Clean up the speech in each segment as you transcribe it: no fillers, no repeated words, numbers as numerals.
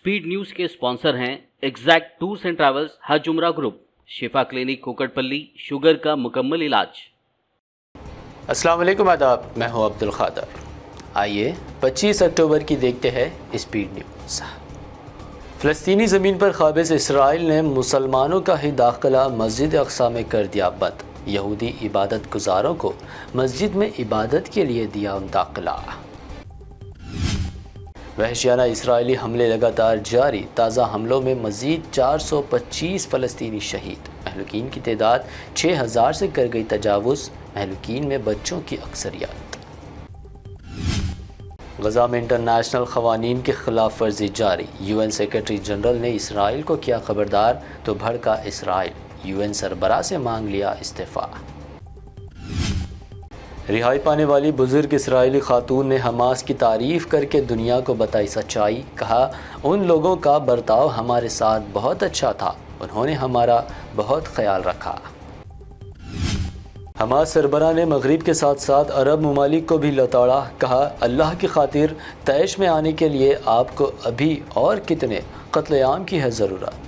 Speed news के sponsor हैं exact tours and travels, हज उम्रा ग्रुप, शिफा क्लिनिक कुकटपल्ली, शुगर का मुकम्मल इलाज। अस्सलाम वालेकुम, आदाब, मैं हूं अब्दुल खादर। आइए 25 अक्टूबर की देखते हैं स्पीड न्यूज़। फ़लस्तीनी ज़मीन पर क़ाबिज़ इसराइल ने मुसलमानों का ही दाखिला मस्जिद अक़सा में कर दिया बंद। यहूदी इबादत गुजारों को मस्जिद में इबादत के लिए दिया दाखिला। वहशियाना इसराइली हमले लगातार जारी। ताज़ा हमलों में मज़ीद 425 फ़लस्तीनी शहीद। महलूकीन की तादाद 6000 से कर गई तजावुज़। महलूकीन में बच्चों की अक्सरियत। गज़ा में इंटरनेशनल क़वानीन की खिलाफ वर्जी जारी। UN सेक्रेटरी जनरल ने इसराइल को किया खबरदार तो भड़का इसराइल। UN सरबराह से मांग लिया इस्तीफ़ा। रिहाई पाने वाली बुजुर्ग इसराइली खातून ने हमास की तारीफ़ करके दुनिया को बताई सच्चाई। कहा, उन लोगों का बर्ताव हमारे साथ बहुत अच्छा था, उन्होंने हमारा बहुत ख्याल रखा। हमास सरबराह ने मगरिब के साथ साथ अरब ममालिक को भी लताड़ा। कहा, अल्लाह की खातिर तैश में आने के लिए आपको अभी और कितने कत्लेआम की है ज़रूरत।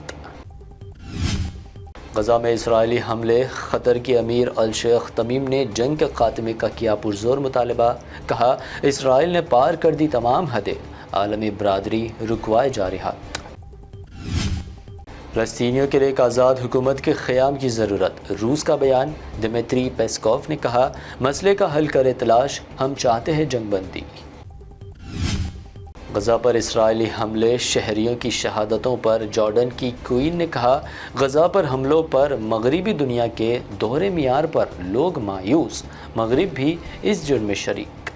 गज़ा में इसराइली हमले। क़तर के अमीर अल शेख तमीम ने जंग के खात्मे का किया पुरज़ोर मुतालबा। कहा, इसराइल ने पार कर दी तमाम हदें, आलमी बरादरी रुकवाए जा रहा। फ़लस्तीनियों के लिए एक आज़ाद हुकूमत के क़याम की ज़रूरत। रूस का बयान। दिमित्री पेस्कोव ने कहा, मसले का हल करे तलाश, हम चाहते हैं जंगबंदी। गज़ा पर इसराइली हमले। शहरियों की शहादतों पर जॉर्डन की क्वीन ने कहा, गज़ा पर हमलों पर मगरिबी दुनिया के दोहरे मियार पर लोग मायूस, मगरिब भी इस जुर्म में शरीक।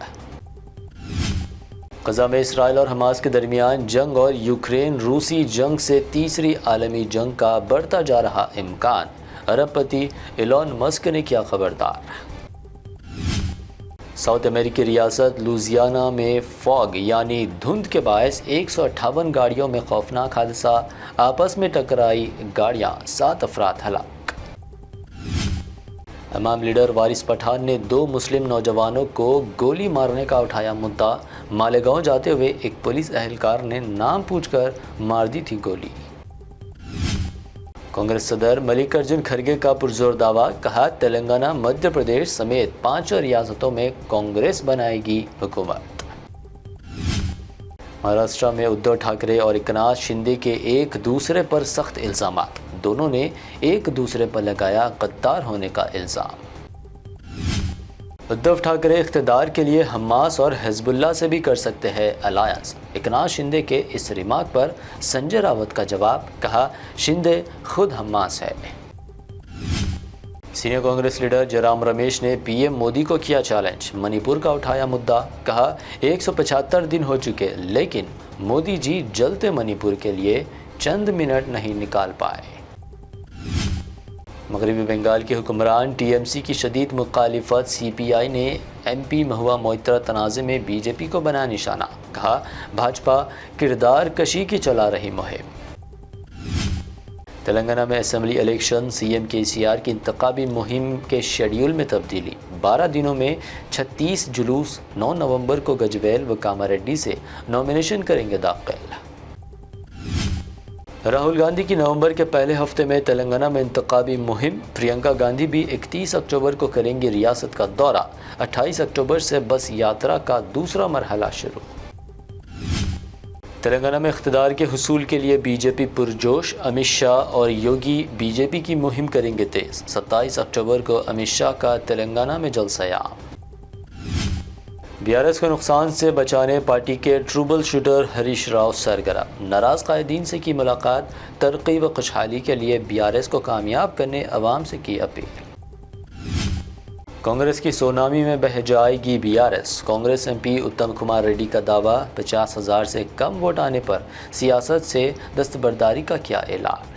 गज़ा में इसराइल और हमास के दरमियान जंग और यूक्रेन रूसी जंग से तीसरी आलमी जंग का बढ़ता जा रहा इम्कान। अरबपति एलोन मस्क ने किया खबरदार। साउथ अमेरिकी रियासत लुजियाना में फॉग यानी धुंध के बायस 158 गाड़ियों में खौफनाक हादसा। आपस में टकराई गाड़ियां, 7 अफराद हलाक। इमाम लीडर वारिस पठान ने 2 मुस्लिम नौजवानों को गोली मारने का उठाया मुद्दा। मालेगांव जाते हुए एक पुलिस एहलकार ने नाम पूछकर मार दी थी गोली। कांग्रेस सदर मल्लिकार्जुन खड़गे का पुरजोर दावा। कहा, तेलंगाना, मध्य प्रदेश समेत 5 रियासतों में कांग्रेस बनाएगी हुकूमत। महाराष्ट्र में उद्धव ठाकरे और एकनाथ शिंदे के एक दूसरे पर सख्त इल्ज़ामात। दोनों ने एक दूसरे पर लगाया गद्दार होने का इल्ज़ाम। उद्धव ठाकरे इख्तिदार के लिए हमास और हिजबुल्लाह से भी कर सकते हैं अलायंस। एकनाथ शिंदे के इस रिमार्क पर संजय रावत का जवाब। कहा, शिंदे खुद हमास है। सीनियर कांग्रेस लीडर जयराम रमेश ने पीएम मोदी को किया चैलेंज। मणिपुर का उठाया मुद्दा। कहा, 175 दिन हो चुके लेकिन मोदी जी जलते मणिपुर के लिए चंद मिनट नहीं निकाल पाए। मगरबी बंगाल के हुक्मरान टीएमसी की शदीद मुखालिफत। सीपीआई ने एमपी महुआ मोइत्रा तनाज़े में बीजेपी को बनाया निशाना। कहा, भाजपा किरदार कशी की चला रही मुहिम। तेलंगाना में असेंबली इलेक्शन। सीएम केसीआर की इंतखाबी मुहिम के शेड्यूल में तब्दीली। 12 दिनों में 36 जुलूस। 9 नवंबर को गजवेल व कामारेड्डी से नॉमिनेशन करेंगे दाखिल। राहुल गांधी की नवंबर के पहले हफ्ते में तेलंगाना में इंतखाबी मुहिम। प्रियंका गांधी भी 31 अक्टूबर को करेंगी रियासत का दौरा। 28 अक्टूबर से बस यात्रा का दूसरा मरहला शुरू। तेलंगाना में इख्तिदार के हुसूल के लिए बीजेपी पुरजोश। अमित शाह और योगी बीजेपी की मुहिम करेंगे तेज। 27 अक्टूबर को अमित शाह का तेलंगाना में जलसायाम। बीआरएस को नुकसान से बचाने पार्टी के ट्रबल शूटर हरीश राव सरगर्म। नाराज कायदीन से की मुलाकात। तरक्की व खुशहाली के लिए बीआरएस को कामयाब करने अवाम से की अपील। कांग्रेस की सोनामी में बह जाएगी बीआरएस। कांग्रेस एमपी उत्तम कुमार रेड्डी का दावा। 50,000 से कम वोट आने पर सियासत से दस्तबरदारी का किया ऐलान।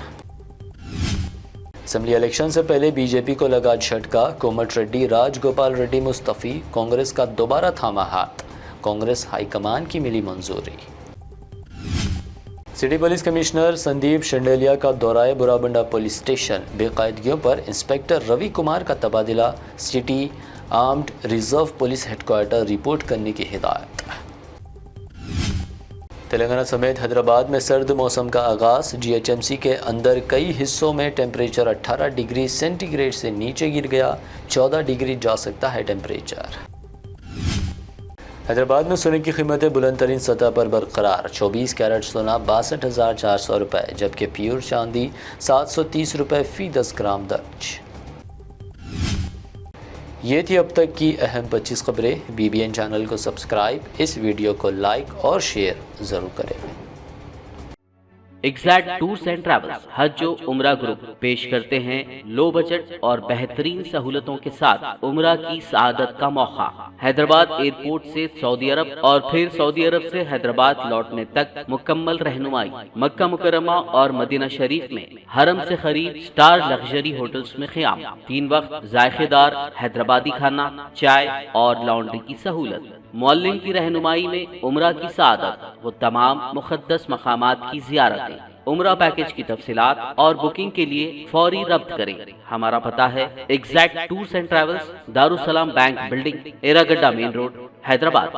असेंबली इलेक्शन से पहले बीजेपी को लगा झटका। कोमट रेड्डी, राजगोपाल रेड्डी मुस्तफी। कांग्रेस का दोबारा थामा हाथ। कांग्रेस हाईकमान की मिली मंजूरी। सिटी पुलिस कमिश्नर संदीप शंडेलिया का दौराए बुराबंडा पुलिस स्टेशन। बेकायदगियों पर इंस्पेक्टर रवि कुमार का तबादला। City armed reserve police headquarter report करने की हिदायत। تلنگانہ سمیت حیدرآباد میں سرد موسم کا آغاز، جی ایچ ایم سی کے اندر کئی حصوں میں ٹیمپریچر 18 ڈگری سینٹی گریڈ سے نیچے گر گیا، 14 ڈگری جا سکتا ہے ٹیمپریچر۔ حیدرآباد میں سونے کی قیمتیں بلند ترین سطح پر برقرار، 24 کیرٹ سونا 62,400 روپے، جبکہ پیور چاندی 730 روپے فی 10 گرام درج۔ یہ تھی اب تک کی اہم 25 خبریں۔ بی بی این چینل کو سبسکرائب، اس ویڈیو کو لائک اور شیئر ضرور کریں۔ ایگزیکٹ ٹورز اینڈ ٹریولز حج و عمرہ گروپ پیش کرتے ہیں لو بجٹ اور بہترین سہولتوں کے ساتھ عمرہ کی سعادت کا موقع۔ حیدرآباد ایئرپورٹ سے سعودی عرب اور پھر سعودی عرب سے حیدرآباد لوٹنے تک مکمل رہنمائی، مکہ مکرمہ اور مدینہ شریف میں حرم سے قریب سٹار لگژری ہوٹلز میں قیام، 3 وقت ذائقے دار حیدرآبادی کھانا، چائے اور لانڈری کی سہولت، معلم کی رہنمائی میں عمرہ کی سعادت، وہ تمام مقدس مقامات کی زیارتیں۔ عمرہ پیکج کی تفصیلات اور بکنگ کے لیے فوری رابطہ کریں۔ ہمارا پتہ ہے exact tours and travels, Darussalam bank building, Erragadda main road, Hyderabad.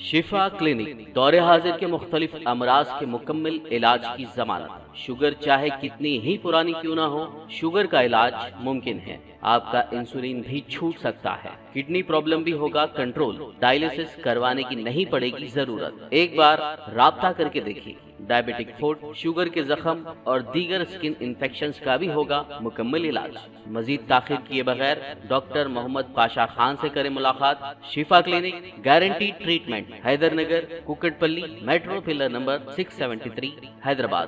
Shifa clinic دور حاضر کے مختلف امراض کے مکمل علاج کی ضمانت۔ شوگر چاہے کتنی ہی پرانی کیوں نہ ہو، شوگر کا علاج ممکن ہے۔ آپ کا انسولین بھی چھوٹ سکتا ہے، کڈنی پرابلم بھی ہوگا کنٹرول، ڈائلیسس کروانے کی نہیں پڑے گی ضرورت۔ ایک بار رابطہ کر کے دیکھیے۔ ڈائبیٹک فوڈ، شوگر کے زخم اور دیگر اسکن انفیکشنز کا بھی ہوگا مکمل علاج۔ مزید تاخیر کیے بغیر ڈاکٹر محمد پاشا خان سے کریں ملاقات۔ Shifa clinic, guarantee treatment, Hyder Nagar, Kukatpally, metro pillar number 673، Hyderabad.